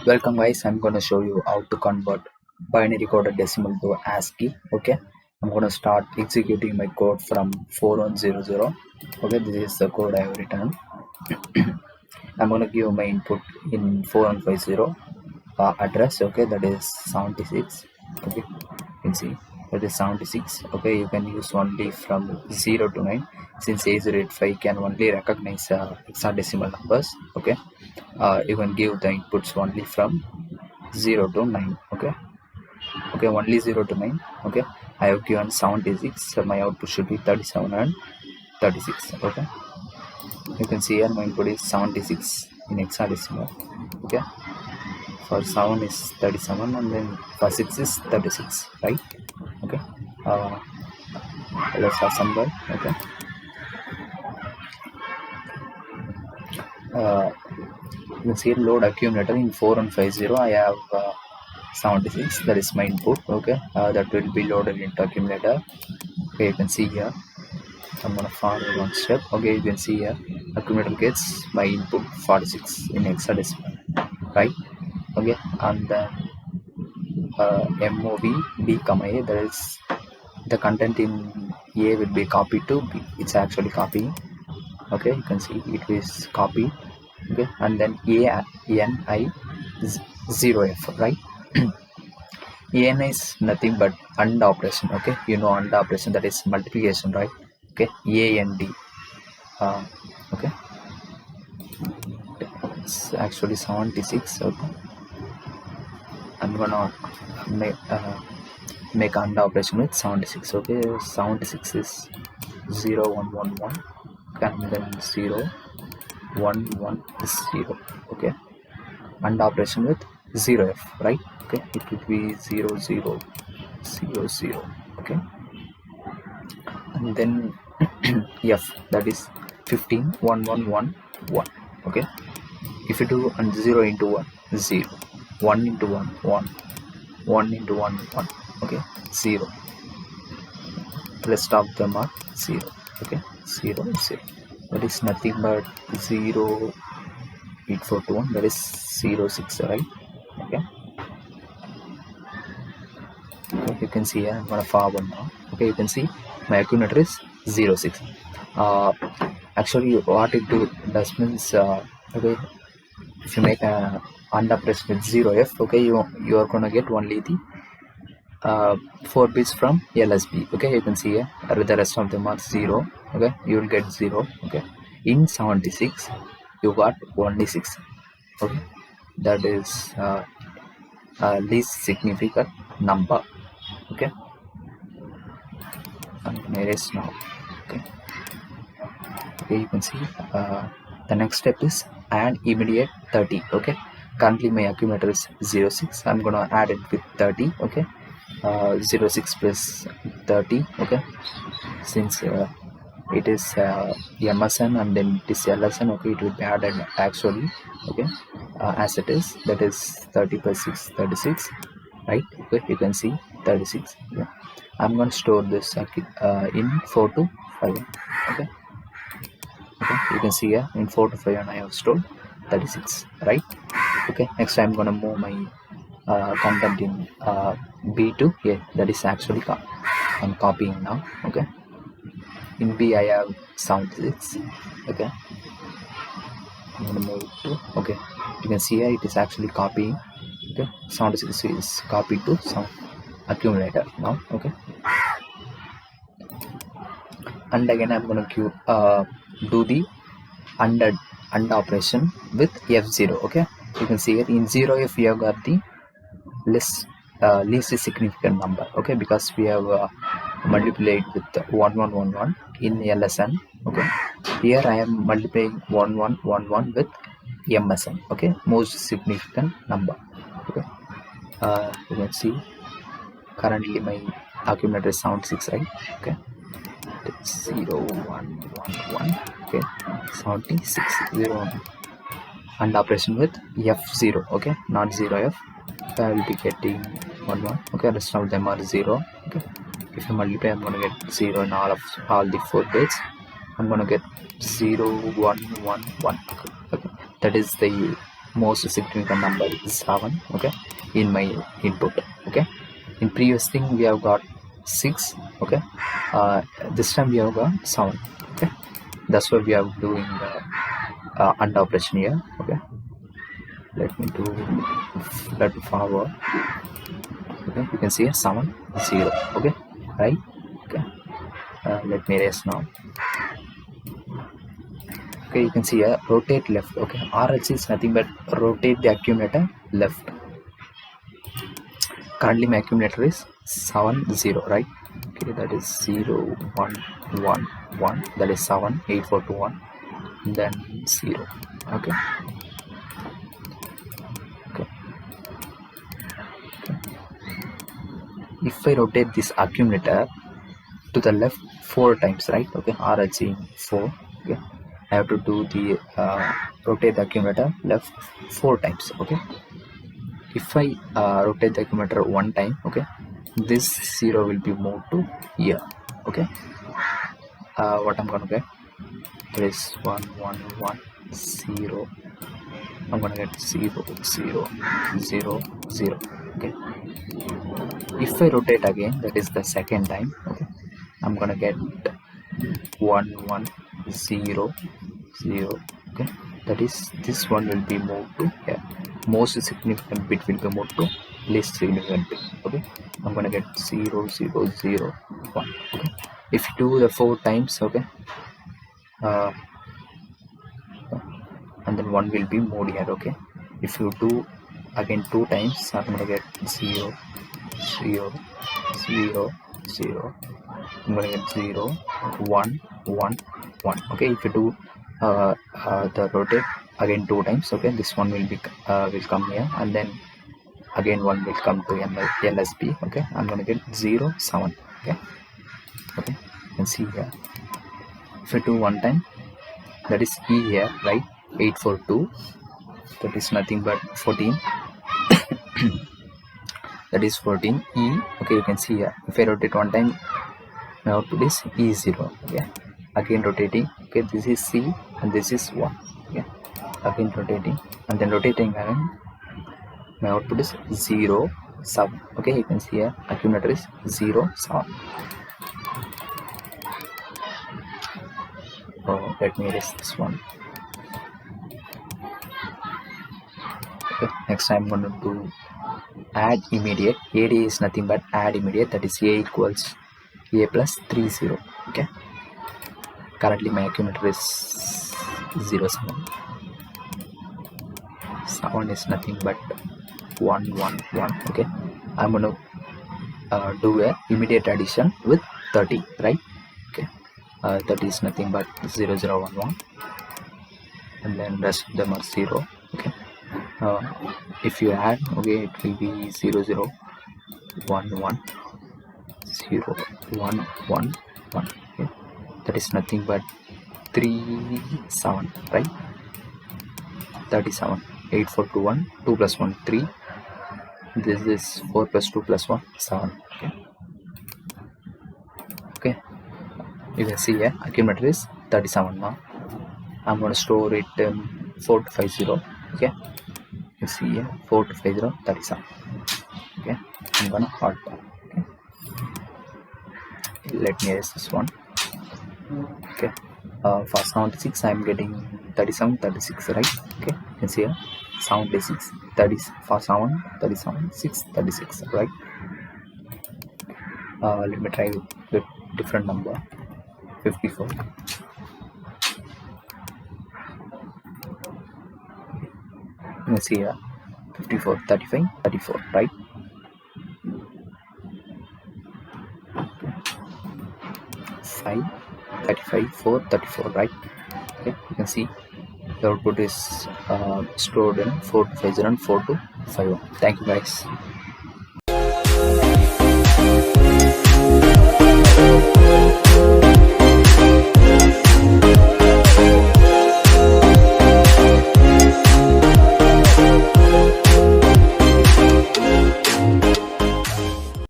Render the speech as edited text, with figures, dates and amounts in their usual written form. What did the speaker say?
Welcome guys, I'm going to show you how to convert binary coded decimal to ASCII. Okay, I'm going to start executing my code from 4100. Okay, this is the code I have written. I'm going to give my input in 4150 address. Okay, that is 76. Okay, you can see that is 76. Okay, you can use only from 0 to 9 since 8085 can only recognize hexadecimal numbers. Okay, you can give the inputs only from 0 to 9. Okay, only 0 to 9. Okay, I have given 76, so my output should be 37 and 36. Okay, you can see here my input is 76 in hexadecimal. Okay, for 7 is 37 and then for 6 is 36, right? Okay, uh, let's assemble. Okay, you can see load accumulator in 4150. I have 76, that is my input. Okay, that will be loaded into accumulator. Okay, you can see here I'm gonna follow one step. Okay, you can see here accumulator gets my input 46 in hexadecimal, right? Okay, and then mov b comma a, that is the content in a will be copied to b. It's actually copying. Okay, you can see it is copied. Okay, and then a n I 0f, right? an is nothing but AND operation. Okay, you know AND operation, that is multiplication, right? Okay, a and d. Okay, it's actually 76. Okay, I'm gonna make AND operation with 76. Okay, 76 is 0 1 1 1, and then 0 1 1 is 0. Okay, AND operation with 0f, right? Okay, it would be 0 0 0 0. Okay, and then f, that is 15 1 1 1 1. Okay, if you do 0 into 1, 0, 1 into 1, 1, 1 into 1, 1. Okay, 0, rest of them are 0. Okay, 0 0, that is nothing but 0 8421, that is 0 6, right? Okay, okay, you can see here I'm gonna forward now. Okay, you can see my accumulator is 0 6. Actually what it does means, okay, if you make a AND operation with 0f, okay, you are gonna get only the 4 bits from LSB. Okay, you can see here the rest of them are 0. Okay, you will get 0. Okay, in 76 you got only 6. Okay, that is least significant number. Okay, I'm gonna erase now. Okay, okay, you can see the next step is add immediate 30. Okay, currently my accumulator is 06. I'm gonna add it with 30. Okay, 06 plus 30. Okay, since it is MSN and then it is LSN. Okay, it will be added actually. Okay, as it is, that is 30 plus 6 36, right? Okay, you can see 36. Yeah, I'm going to store this in 4 to 5. Okay, okay, you can see here in 4 to 5 and I have stored 36, right? Okay, next I'm going to move my content in B to A, that is actually I'm copying now. Okay, in B I have 76. Okay, I'm going to move it to, okay, you can see here it is actually copying. Okay, 76 is copied to some accumulator now. Okay, and again I'm going to do the AND operation with f0. Okay, you can see here in 0f we have got the least significant number. Okay, because we have multiplied with 1111 in LSN. Okay, here I am multiplying 1111 with MSN. Okay, most significant number. Okay, you can see currently my accumulator is 76, right? Okay, 0 1 1 1. Okay, 76 0 1. And operation with f0. Okay, not 0f. I will be getting 1 1. Okay, rest of them are 0. Okay, if you multiply I'm gonna get 0 in all the 4 bits. I'm gonna get 0 1 1 1. Okay, that is the most significant number is 7, okay, in my input. Okay, in previous thing we have got 6, okay, this time we have got 7. Okay, that's why we are doing AND operation here. Okay, let me do that forward. Okay, you can see a 7 0. Okay, right. Okay, let me erase now. Okay, you can see a rotate left. Okay, RHC is nothing but rotate the accumulator left. Currently my accumulator is 7 0, right? Okay, that is 0 1 1 1, that is 7 8 4 2 1, then 0. Okay, okay, okay. If I rotate this accumulator to the left 4 times, right? Okay, RHC 4. Okay, I have to do the rotate the accumulator left 4 times. Okay, if I rotate the accumulator 1 time, okay, this 0 will be moved to here. Okay, what I'm gonna get, there is 1 1 1 0. I'm gonna get 0 0 0 0. Okay, if I rotate again, that is the second time. Okay, I'm gonna get 1 1 0 0. Okay, that is, this one will be moved to here. Most significant bit will be moved to least significant bit. Okay, I'm gonna get 0 0 0 1. Okay, if you do the 4 times, okay, and then 1 will be moved here. Okay, if you do again 2 times, I'm gonna get 0 0 0 0. I'm gonna get 0 1 1 1. Okay, if you do the rotate again 2 times, okay, this one will be will come here, and then again 1 will come to LSB. Okay, I'm gonna get 0 7. Okay, okay, you can see here. If I do 1 time, that is E here, right? 8 4 2, that is nothing but 14. That is 14 E. Okay, you can see here. If I rotate 1 time, my output is E0. Okay, again rotating. Okay, this is C and this is 1. Okay, again rotating, and then rotating again, my output is 0 7. Okay, you can see here accumulator is 0 7. Oh, let me erase this one. Okay, next I'm going to do add immediate. AD is nothing but add immediate, that is A equals A plus 3 0. Okay, currently my accumulator is 0 7. 7 is nothing but 1 1 1. Okay, I'm going to do a immediate addition with 30, right? Okay, 30 is nothing but 0 0 1 1, and then rest of them are 0. Okay, if you add, okay, it will be 0 0 1 1 0 1 1 1. Okay, that is nothing but 3 7, right? 37 8 4 2 1, 2 plus 1 3. This is 4 plus 2 plus 1 7. Okay, okay, you can see here accumulator is 37 now. I'm going to store it 4250. Okay, you see here 4250 37. Okay, I'm gonna hot down. Okay, let me erase this one. Okay, for 76 I'm getting 37 36, right? Okay, you can see here 76 30 for 7 37 6 36, right? Let me try with different number. 54. You can see here 54 35 34, right? 5 35 4 34, right? Okay, you can see the output is stored in 4250 and 4251. Thank you guys.